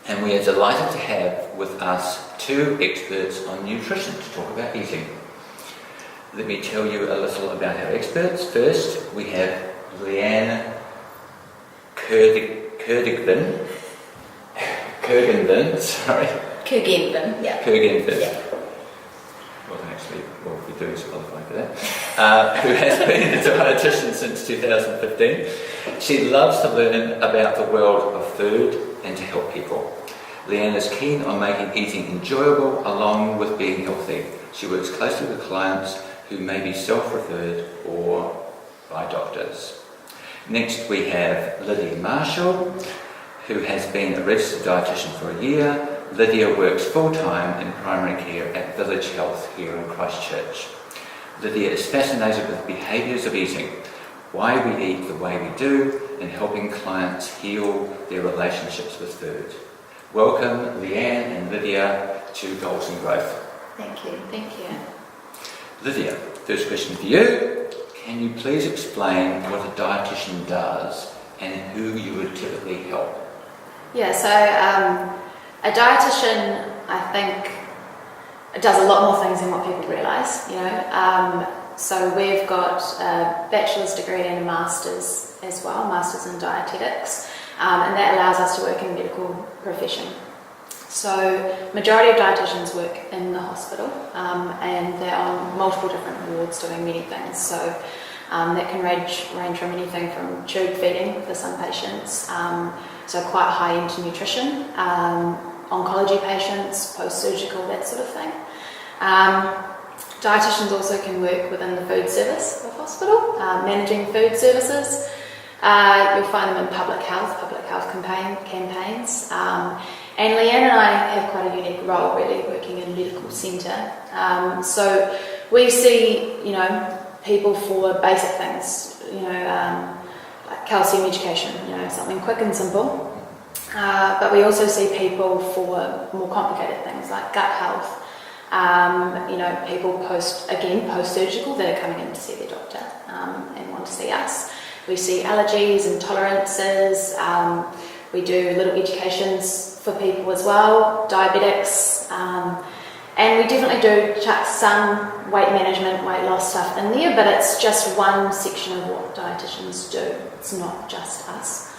and we are delighted to have with us two experts on nutrition to talk about eating. Let me tell you a little about our experts. First, we have Leanne Kurgenvin, sorry. Kurgenvin, yeah. Kurgenvin. Yeah. Wasn't actually, well, we do qualify for that. Who has been a dietitian since 2015. She loves to learn about the world of food and to help people. Leanne is keen on making eating enjoyable along with being healthy. She works closely with clients who may be self-referred or by doctors. Next we have Lydia Marshall, who has been a registered dietitian for a year. Lydia works full-time in primary care at Village Health here in Christchurch. Lydia is fascinated with behaviours of eating, why we eat the way we do, and helping clients heal their relationships with food. Welcome, Leanne and Lydia, to Goals and Growth. Thank you. Thank you. Lydia, first question for you. Can you please explain what a dietitian does and who you would typically help? Yeah, so a dietitian, I think, does a lot more things than what people realise, you know. So we've got a bachelor's degree and a master's as well, master's in dietetics, and that allows us to work in the medical profession. So majority of dietitians work in the hospital, and they're on multiple different wards doing many things. So that can range from anything from tube feeding for some patients, so quite high into nutrition, oncology patients, post-surgical, that sort of thing. Dietitians also can work within the food service of hospital, managing food services. You'll find them in public health campaigns. And Leanne and I have quite a unique role, really, working in a medical centre. So we see, you know, people for basic things, you know, like calcium education, you know, something quick and simple. But we also see people for more complicated things like gut health. You know, people post-surgical that are coming in to see their doctor and want to see us. We see allergies, intolerances. We do little educations for people as well, diabetics, and we definitely do chuck some weight management, weight loss stuff in there, but it's just one section of what dietitians do. It's not just us.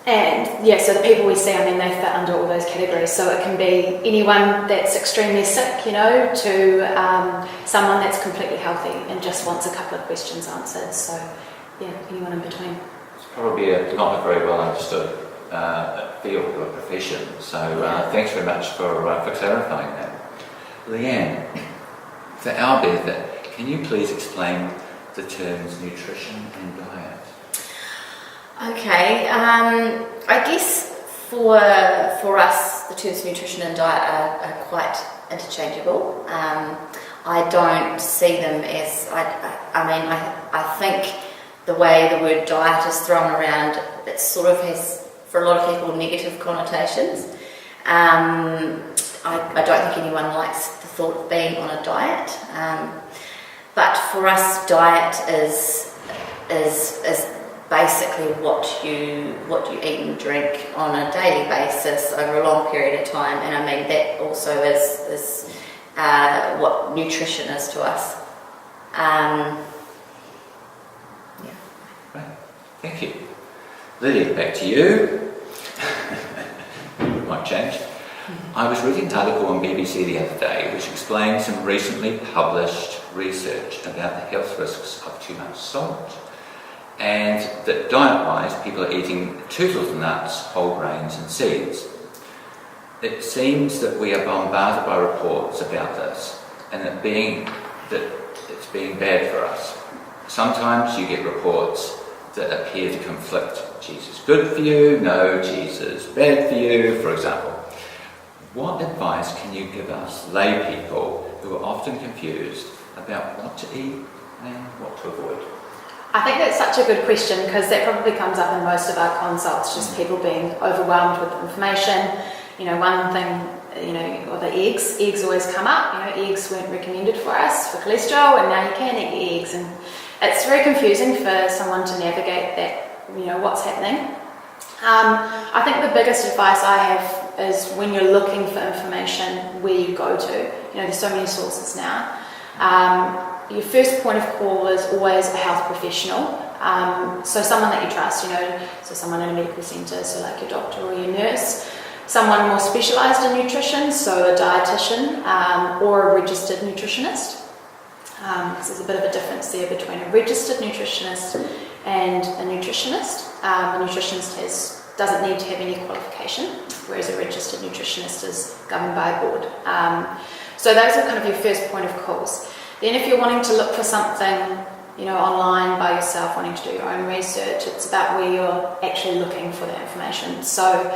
And yeah, so the people we see, I mean, they fit under all those categories. So it can be anyone that's extremely sick, you know, to someone that's completely healthy and just wants a couple of questions answered. So yeah, anyone in between. It's probably not a very well understood field or profession. So thanks very much for clarifying that. Leanne, for our benefit, can you please explain the terms nutrition and diet? Okay, I guess for us, the terms nutrition and diet are quite interchangeable. I don't see them as, I think the way the word diet is thrown around, it sort of has, for a lot of people, negative connotations. I don't think anyone likes the thought of being on a diet. But for us, diet is basically what you eat and drink on a daily basis over a long period of time, and I mean that also is what nutrition is to us. Right. Thank you. Lydia, back to you. Might change. I was reading an article on BBC the other day which explained some recently published research about the health risks of too much salt, and that diet-wise people are eating too little nuts, whole grains and seeds. It seems that we are bombarded by reports about this and that it's being bad for us. Sometimes you get reports that appear to conflict. Cheese is good for you, no, cheese is bad for you, for example. What advice can you give us lay people who are often confused about what to eat and what to avoid? I think that's such a good question because that probably comes up in most of our consults, just people being overwhelmed with information. You know, one thing, you know, or the eggs always come up. You know, eggs weren't recommended for us for cholesterol, and now you can eat eggs, and it's very confusing for someone to navigate that, you know, what's happening. I think the biggest advice I have is when you're looking for information, where you go to. You know, there's so many sources now. Your first point of call is always a health professional. So someone that you trust, you know, so someone in a medical centre, so like your doctor or your nurse. Someone more specialised in nutrition, so a dietitian or a registered nutritionist. Because there's a bit of a difference there between a registered nutritionist and a nutritionist. A nutritionist doesn't need to have any qualification, whereas a registered nutritionist is governed by a board. So those are kind of your first point of calls. Then if you're wanting to look for something, you know, online by yourself, wanting to do your own research, it's about where you're actually looking for that information. So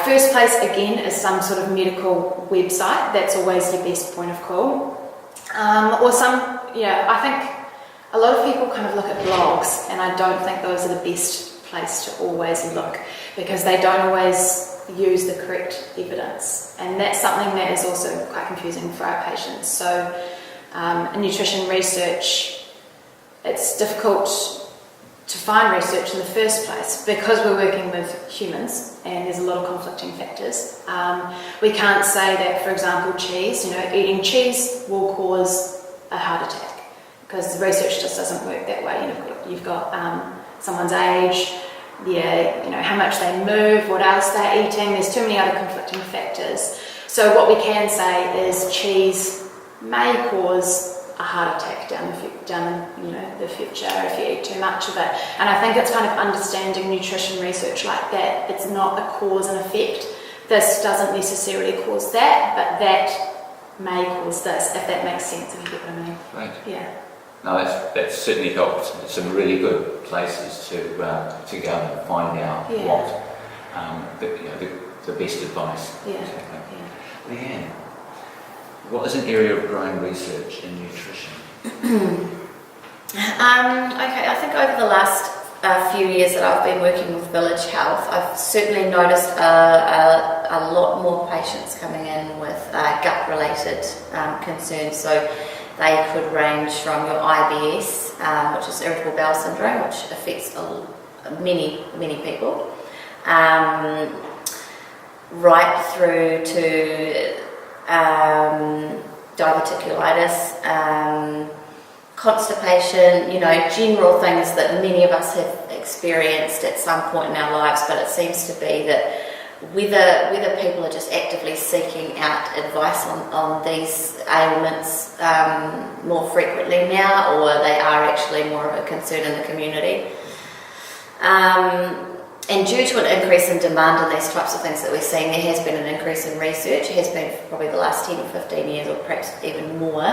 first place, again, is some sort of medical website. That's always your best point of call. Or I think a lot of people kind of look at blogs, and I don't think those are the best place to always look, because they don't always use the correct evidence. And that's something that is also quite confusing for our patients. So in nutrition research, it's difficult to find research in the first place because we're working with humans and there's a lot of conflicting factors. We can't say that, for example, cheese, you know, eating cheese will cause a heart attack, because the research just doesn't work that way. You've got someone's age, how much they move, what else they're eating. There's too many other conflicting factors. So what we can say is cheese may cause a heart attack down the future if you eat too much of it. And I think it's kind of understanding nutrition research like that. It's not a cause and effect. This doesn't necessarily cause that, but that may cause this, if that makes sense, if you get what I mean. Right. Yeah. No, that's certainly helped. Some really good places to go and find out what the best advice. Yeah. Exactly. Leanne, what is an area of growing research in nutrition? Okay, I think over the last few years that I've been working with Village Health, I've certainly noticed a lot more patients coming in with gut-related concerns. So they could range from your IBS, which is irritable bowel syndrome, which affects many people, right through to diverticulitis, constipation, general things that many of us have experienced at some point in our lives. But it seems to be that whether people are just actively seeking out advice on these ailments more frequently now, or they are actually more of a concern in the community. And due to an increase in demand in these types of things that we're seeing, there has been an increase in research. It has been for probably the last 10 or 15 years, or perhaps even more.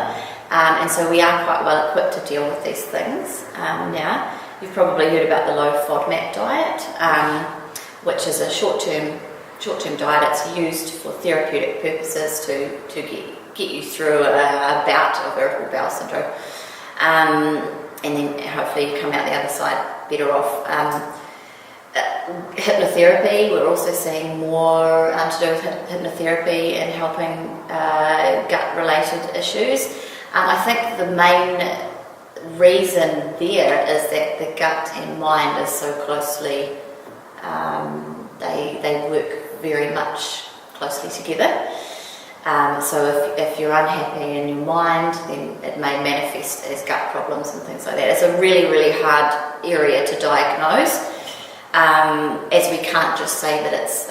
And so we are quite well equipped to deal with these things now. You've probably heard about the low FODMAP diet, which is a short-term diet. It's used for therapeutic purposes to get you through a bout of irritable bowel syndrome. And then hopefully you come out the other side better off. Hypnotherapy, we're also seeing more to do with hypnotherapy and helping gut-related issues. I think the main reason there is that the gut and mind is so closely, they work very much closely together. So if you're unhappy in your mind, then it may manifest as gut problems and things like that. It's a really, really hard area to diagnose. As we can't just say that it's,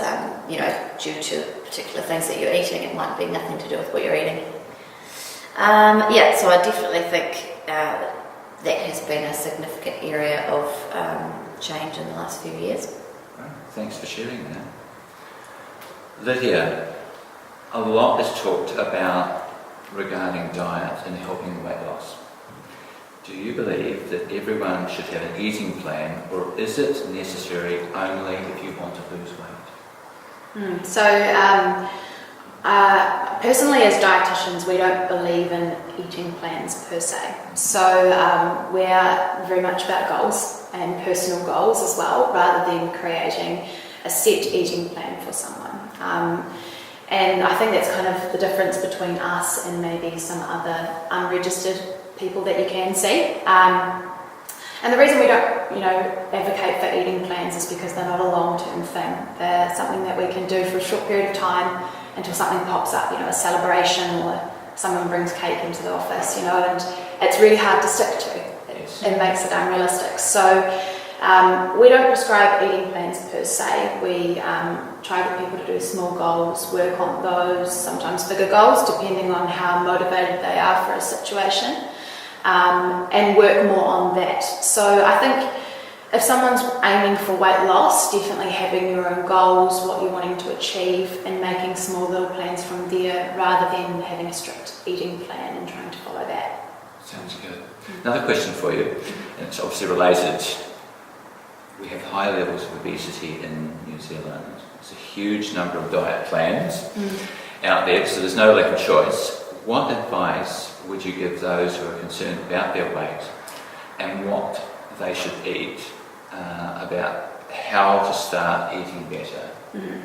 due to particular things that you're eating. It might be nothing to do with what you're eating. So I definitely think that has been a significant area of change in the last few years. Thanks for sharing that. Lydia, a lot is talked about regarding diet and helping weight loss. Do you believe that everyone should have an eating plan, or is it necessary only if you want to lose weight? Personally, as dietitians, we don't believe in eating plans per se. So we're very much about goals and personal goals as well, rather than creating a set eating plan for someone. And I think that's kind of the difference between us and maybe some other unregistered people that you can see. And the reason we don't, advocate for eating plans is because they're not a long-term thing. They're something that we can do for a short period of time until something pops up, a celebration or someone brings cake into the office, and it's really hard to stick to. It makes it unrealistic. So we don't prescribe eating plans per se. We try to get people to do small goals, work on those, sometimes bigger goals, depending on how motivated they are for a situation, and work more on that. So I think if someone's aiming for weight loss, definitely having your own goals, what you're wanting to achieve, and making small little plans from there rather than having a strict eating plan and trying to follow that. Sounds good. Another question for you, and it's obviously related. We have high levels of obesity in New Zealand. There's a huge number of diet plans out there, so there's no lack of choice. What advice would you give those who are concerned about their weight and what they should eat, about how to start eating better?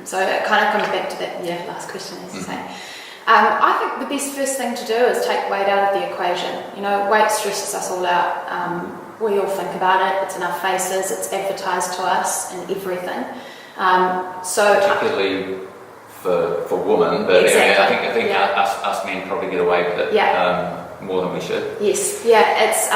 So it kind of comes back to that last question, as you say. I think the best first thing to do is take weight out of the equation. Weight stresses us all out. We all think about it. It's in our faces. It's advertised to us and everything. Particularly for women, but exactly. I think us men probably get away with it more than we should. Yes, it's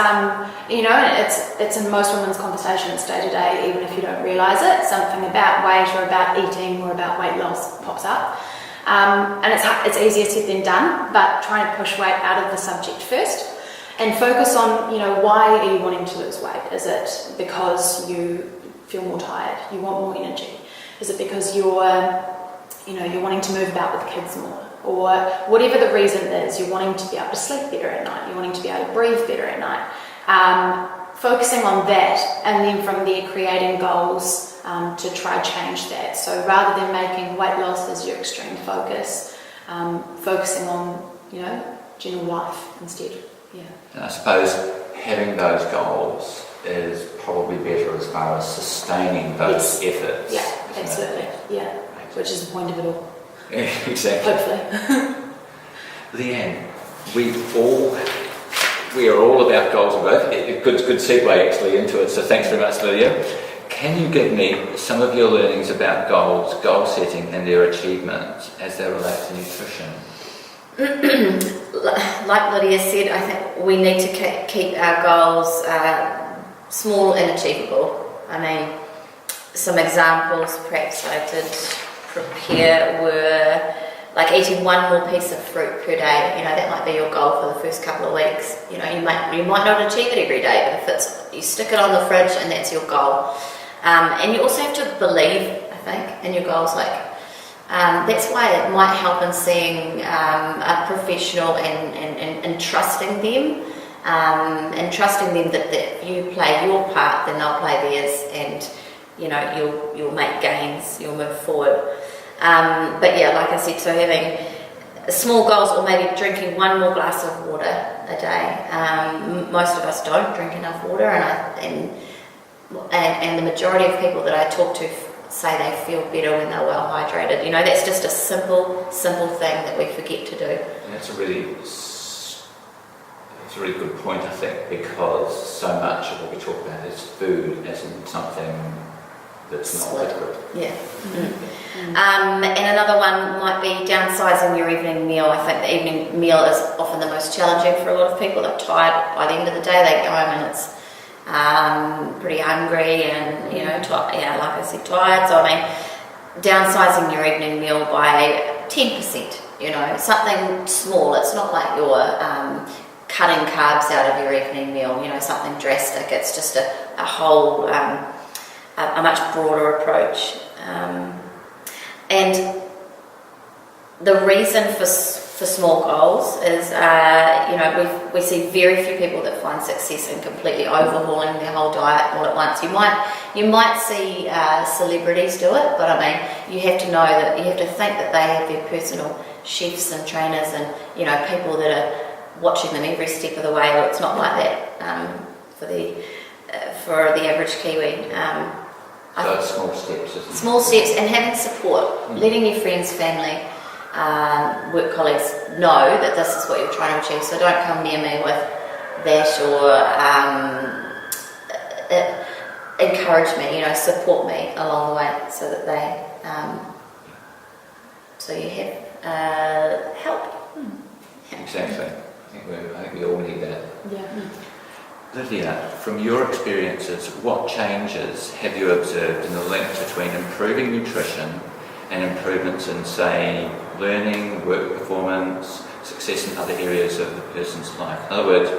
it's in most women's conversations day to day, even if you don't realise it. Something about weight or about eating or about weight loss pops up. And it's easier said than done, but trying to push weight out of the subject first and focus on, why are you wanting to lose weight? Is it because you feel more tired, you want more energy? Is it because you're wanting to move about with kids more? Or whatever the reason is, you're wanting to be able to sleep better at night, you're wanting to be able to breathe better at night. Focusing on that, and then from there creating goals to try change that. So rather than making weight loss as your extreme focus, focusing on, general life instead. Yeah. And I suppose having those goals is probably better as far as sustaining those efforts. Yeah, absolutely. Yeah, which is the point of it all. Yeah, exactly. Hopefully. Leanne, we are all about goals and growth. Good segue actually into it, so thanks very much, Lydia. Can you give me some of your learnings about goals, goal setting and their achievements as they relate to nutrition? Like Lydia said, I think we need to keep our goals small and achievable. I mean, some examples perhaps I did prepare were like eating one more piece of fruit per day. That might be your goal for the first couple of weeks. You might not achieve it every day, but if you stick it on the fridge and that's your goal. And you also have to believe, I think, in your goals. That's why it might help in seeing a professional and trusting them, and trusting them that if you play your part, then they'll play theirs, and you'll make gains, you'll move forward. But yeah, like I said, so having small goals, or maybe drinking one more glass of water a day. Most of us don't drink enough water, and the majority of people that I talk to say they feel better when they're well hydrated. That's just a simple thing that we forget to do. And that's a really good point, I think, because so much of what we talk about is food as in something that's not liquid. Yeah. And another one might be downsizing your evening meal. I think the evening meal is often the most challenging for a lot of people. They're tired by the end of the day. They go home and it's pretty hungry and like I said, tired. So I mean, downsizing your evening meal by 10%. Something small. It's not like you're cutting carbs out of your evening meal. Something drastic. It's just a whole a much broader approach. And the reason for small goals is, we see very few people that find success in completely overhauling their whole diet all at once. You might see celebrities do it, but I mean, you have to know that you have to think that they have their personal chefs and trainers and people that are watching them every step of the way. Or it's not like that for the average Kiwi. So it's small steps, isn't it? Small steps, and having support, letting your friends, family, work colleagues know that this is what you're trying to achieve. So don't come near me with that, or encourage me, support me along the way, so that they, so you have help. Yeah. Exactly. I think we all need that. Yeah. Lydia, from your experiences, what changes have you observed in the link between improving nutrition and improvements in, say, learning, work performance, success in other areas of the person's life? In other words,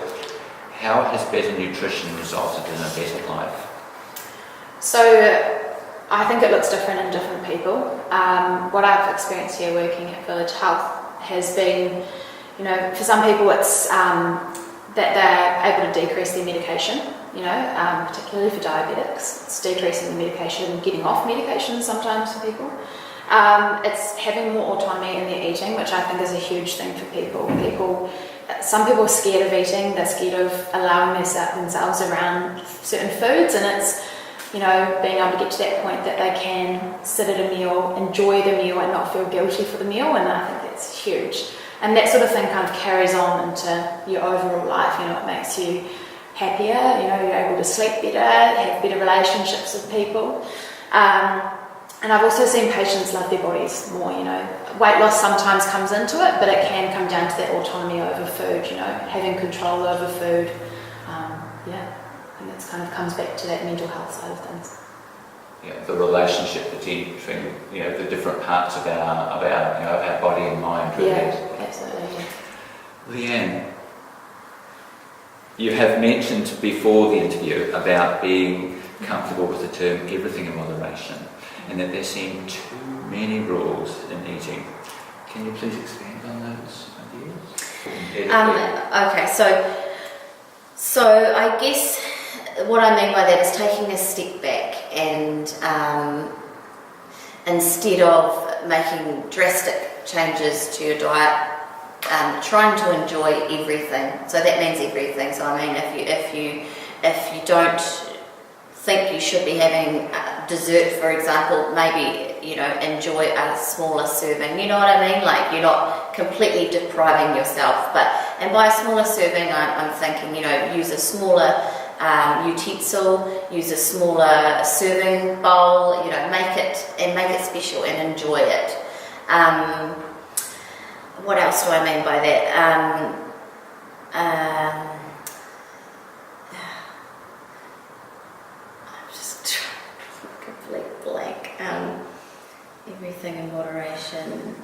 how has better nutrition resulted in a better life? So I think it looks different in different people. What I've experienced here working at Village Health has been, for some people it's that they're able to decrease their medication, particularly for diabetics. It's decreasing the medication, getting off medication sometimes for people. It's having more autonomy in their eating, which I think is a huge thing for people. Some people are scared of eating, they're scared of allowing themselves around certain foods, and it's, being able to get to that point that they can sit at a meal, enjoy the meal and not feel guilty for the meal, and I think that's huge. And that sort of thing kind of carries on into your overall life, it makes you happier, you're able to sleep better, have better relationships with people. And I've also seen patients love their bodies more, Weight loss sometimes comes into it, but it can come down to that autonomy over food, having control over food. I think it kind of comes back to that mental health side of things. Yeah, the relationship between the different parts of our body and mind, really. Yeah, absolutely. Yeah. Leanne, you have mentioned before the interview about being comfortable with the term everything in moderation, and that there seem too many rules in eating. Can you please expand on those ideas? Okay, so I guess what I mean by that is taking a step back and instead of making drastic changes to your diet, trying to enjoy everything. So that means everything. So I mean, if you don't think you should be having dessert, for example, maybe enjoy a smaller serving. You know what I mean? Like, you're not completely depriving yourself. And by a smaller serving, I'm thinking use a smaller utensil, use a smaller serving bowl. Make it special and enjoy it. What else do I mean by that? I'm just complete blank. Everything in moderation.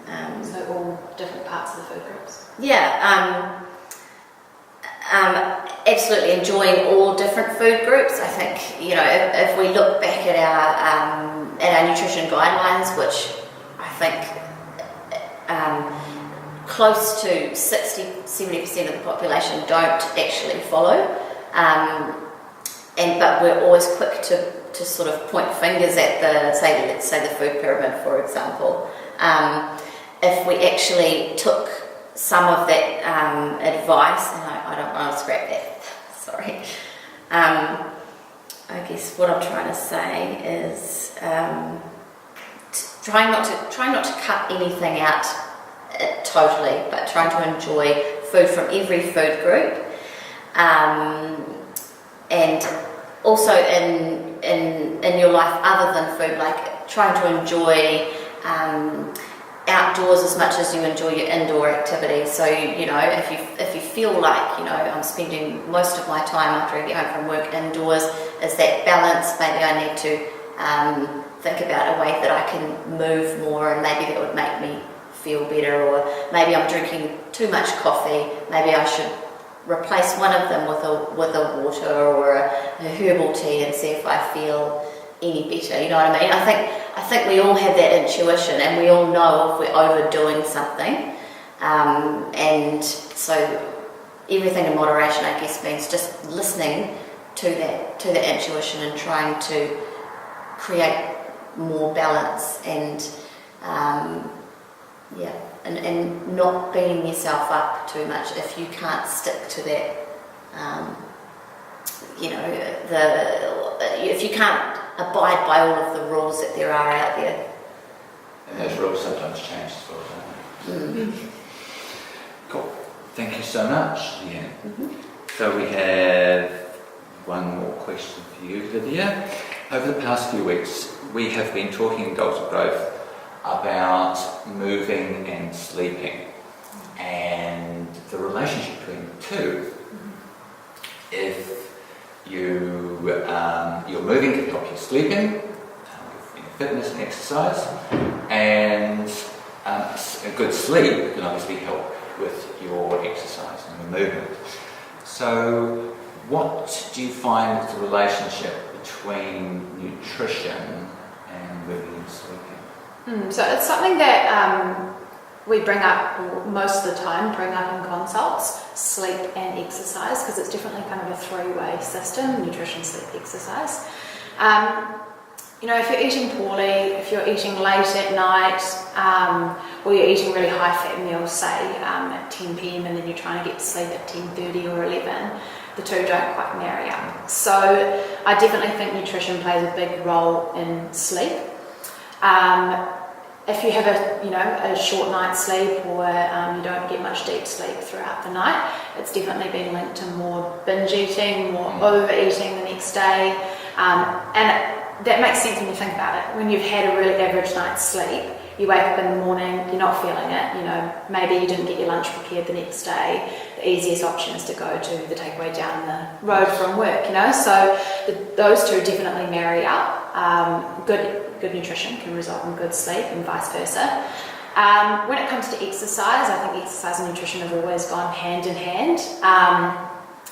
So all different parts of the food groups. Yeah. Absolutely enjoying all different food groups. I think if we look back at our nutrition guidelines, which I think close to 60-70% of the population don't actually follow, but we're always quick to sort of point fingers at let's say the food pyramid, for example. If we actually took some of that advice, and I don't want to scrap that, sorry. I guess what I'm trying to say is trying not to cut anything out totally, but trying to enjoy food from every food group, and also in your life other than food, like trying to enjoy outdoors as much as you enjoy your indoor activities. So if you feel like I'm spending most of my time after I get home from work indoors, is that balance? Maybe I need to think about a way that I can move more, and maybe that would make me feel better. Or maybe I'm drinking too much coffee, maybe I should replace one of them with a water or a herbal tea and see if I feel any better. You know what I mean? I think we all have that intuition, and we all know if we're overdoing something. And so everything in moderation, I guess, means just listening to that intuition and trying to create more balance and and not beating yourself up too much if you can't stick to that. If you can't abide by all of the rules that there are out there. And those rules sometimes change as well, don't they? Mm. Cool. Thank you so much, Leanne. Mm-hmm. So we have one more question for you, Lydia. Over the past few weeks, we have been talking in Goals of Growth about moving and sleeping and the relationship between the two. If you're moving can help you sleeping, with fitness and exercise, and a good sleep can obviously help with your exercise and your movement. So what do you find is the relationship between nutrition and moving and sleeping? So it's something that we bring up, or most of the time, bring up in consults, sleep and exercise, because it's definitely kind of a three-way system, nutrition, sleep, exercise. If you're eating poorly, if you're eating late at night, or you're eating really high-fat meals, say at 10 p.m, and then you're trying to get to sleep at 10:30 or 11, the two don't quite marry up. So I definitely think nutrition plays a big role in sleep. If you have a short night's sleep, or you don't get much deep sleep throughout the night, it's definitely been linked to more binge eating, more overeating the next day, and that makes sense when you think about it. When you've had a really average night's sleep, you wake up in the morning, you're not feeling it, maybe you didn't get your lunch prepared the next day. The easiest option is to go to the takeaway down the road from work, so those two definitely marry up. Good nutrition can result in good sleep and vice versa. When it comes to exercise, I think exercise and nutrition have always gone hand in hand.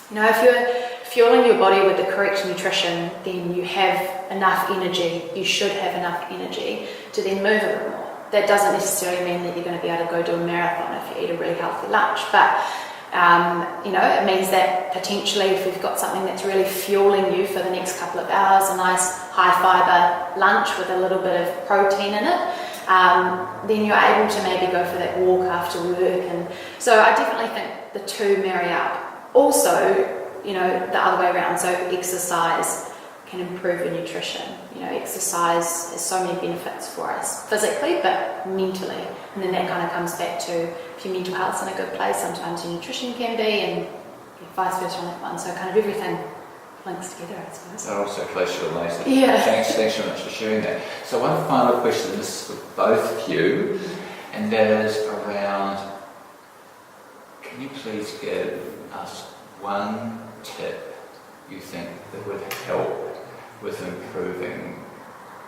If you're fueling your body with the correct nutrition, then you have enough energy, you should have enough energy to then move a bit more. That doesn't necessarily mean that you're going to be able to go do a marathon if you eat a really healthy lunch, but it means that potentially if you've got something that's really fueling you for the next couple of hours, a nice high fibre lunch with a little bit of protein in it, then you're able to maybe go for that walk after work. And so I definitely think the two marry up. Also, the other way around, so exercise can improve your nutrition. Exercise has so many benefits for us physically, but mentally. And then that kind of comes back to if your mental health's in a good place, sometimes your nutrition can be, and vice versa on that one. So kind of everything links together, I suppose. They're also closely related. Yeah. Thanks so much for sharing that. So one final question, this is for both of you, and that is around, can you please give us one tip you think that would help with improving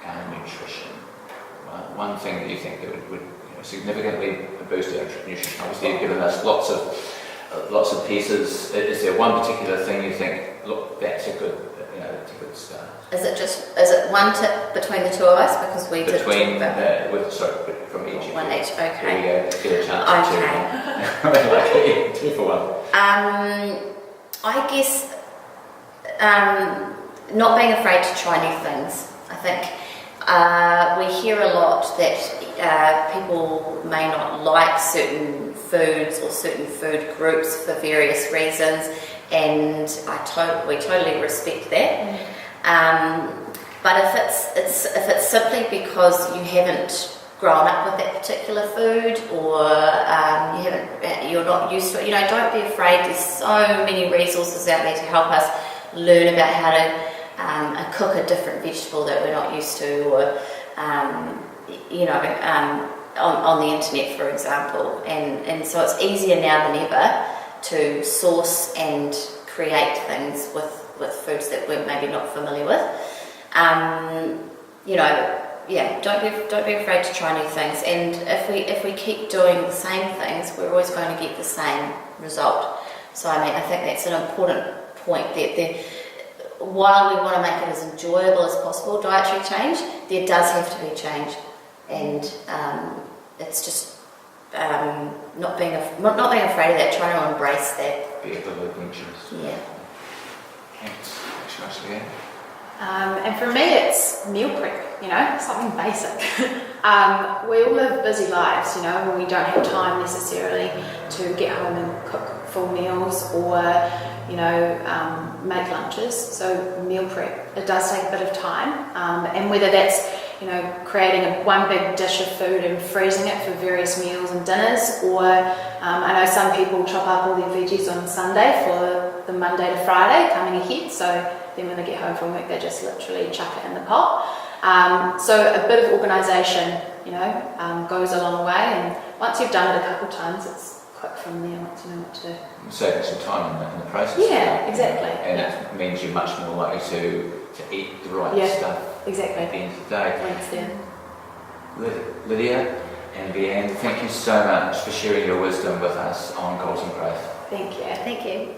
our nutrition? One thing that you think that would significantly boost our nutrition. Obviously, you've given us lots of pieces. Is there one particular thing you think, look, that's a good start? Is it one tip between the two of us, because we did talk about from each. One each. Okay. There we go. Get a chance. Okay. Two for one. I guess not being afraid to try new things. I think we hear a lot that people may not like certain foods or certain food groups for various reasons, and we totally respect that. But if it's simply because you haven't grown up with that particular food, or you're not used to it, don't be afraid. There's so many resources out there to help us learn about how to cook a different vegetable that we're not used to, or on the internet, for example. And so it's easier now than ever to source and create things with foods that we're maybe not familiar with. Don't be afraid to try new things. And if we keep doing the same things, we're always going to get the same result. So I think that's an important point. That while we want to make it as enjoyable as possible, dietary change, there does have to be change, and it's just not being afraid of that, trying to embrace that. Be able to adventures. Yeah. Thanks so much, Leanne. And for me, it's meal prep, something basic. We all live busy lives, when we don't have time necessarily to get home and cook full meals or, make lunches. So meal prep, it does take a bit of time. And whether that's, creating one big dish of food and freezing it for various meals and dinners, or I know some people chop up all their veggies on Sunday for the Monday to Friday coming ahead. So then when they get home from work, they just literally chuck it in the pot. So a bit of organisation, goes a long way. And once you've done it a couple of times, it's quick from there once you know what to do. Saving some time in the process. Yeah, exactly. And it means you're much more likely to eat the right stuff exactly. at the end of the day. When it's there. Lydia and Leanne, thank you so much for sharing your wisdom with us on Goals and Growth. Thank you. Thank you.